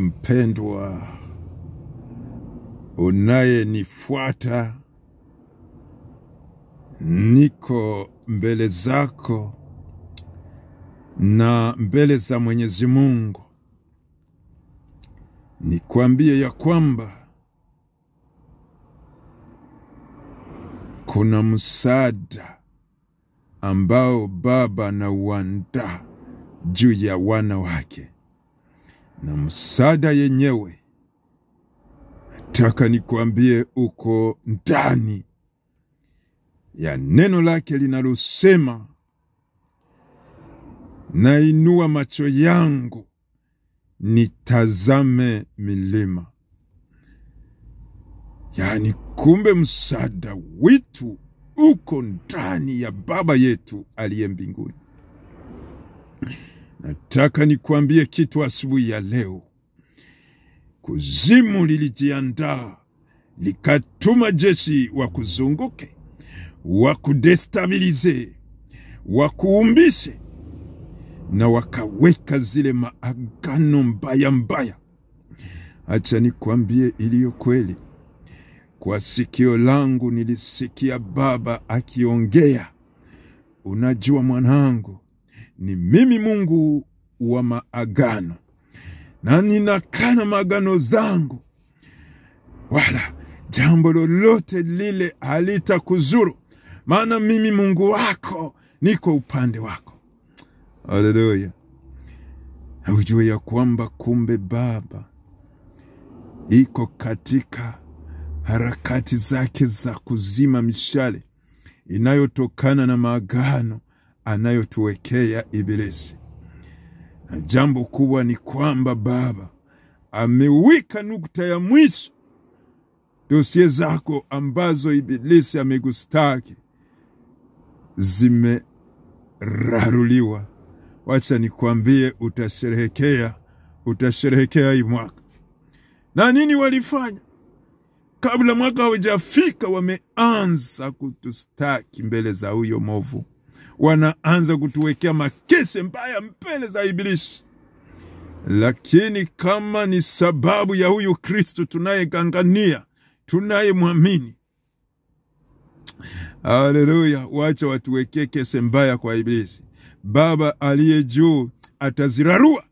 Mpendwa unayenifuata, niko mbele zako na mbele za Mwenyezi Mungu nikwambie ya kwamba kuna msaada ambao Baba anauandaa juu ya wana wake, na msaada yenyewe nataka nikwambie uko ndani ya neno lake linalosema, nainua macho yangu nitazame milima. Yani kumbe msaada wetu uko ndani ya Baba yetu aliye mbinguni. Nataka nikwambie kitu asubuhi ya leo. Kuzimu lilijiandaa, likatuma jeshi wakuzunguke, wakudestabilize, wakuumbishe, na wakaweka zile maagano mbaya mbaya. Acha nikwambie iliyo kweli. Kwa sikio langu nilisikia Baba akiongea, unajua mwanangu, ni mimi Mungu wa maagano, na ninakana maagano zangu, wala jambo lolote lile halitakuzuru, maana mimi Mungu wako niko upande wako. Haleluya. Na ujue ya kwamba kumbe Baba iko katika harakati zake za kuzima mishale inayotokana na maagano anayotuwekea Ibilisi. Na jambo kubwa ni kwamba Baba ameweka nukta ya mwisho dosie zako ambazo Ibilisi amegustaki zimeraruliwa. Wacha nikwambie, utasherehekea hii mwaka. Na nini walifanya? Kabla mwaka hujafika wameanza kutustaki mbele za huyo movu. Wanaanza kutuwekea makese mbaya mbele za Ibilisi. Lakini kama ni sababu ya huyu Kristo tunayegangania, tunayemwamini, haleluya, wacha watuwekee kese mbaya kwa Ibilisi. Baba aliye juu atazirarua.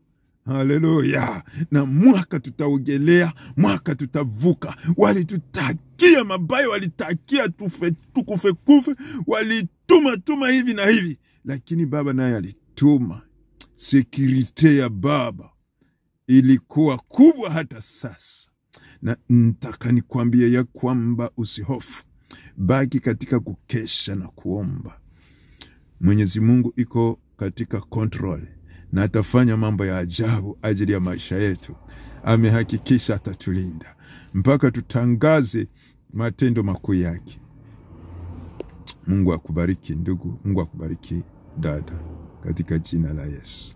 Haleluya. Na mwaka tutaogelea, mwaka tutavuka. Walitutakia mabaya, walitakia tukufe, walituma hivi na hivi, lakini Baba naye alituma. Sekirite ya Baba ilikuwa kubwa hata sasa. Na nataka nikwambie ya kwamba usihofu, baki katika kukesha na kuomba. Mwenyezi Mungu iko katika control, na atafanya mambo ya ajabu ajili ya maisha yetu. Amehakikisha atatulinda mpaka tutangaze matendo makuu yake. Mungu akubariki ndugu, Mungu akubariki dada, katika jina la Yesu.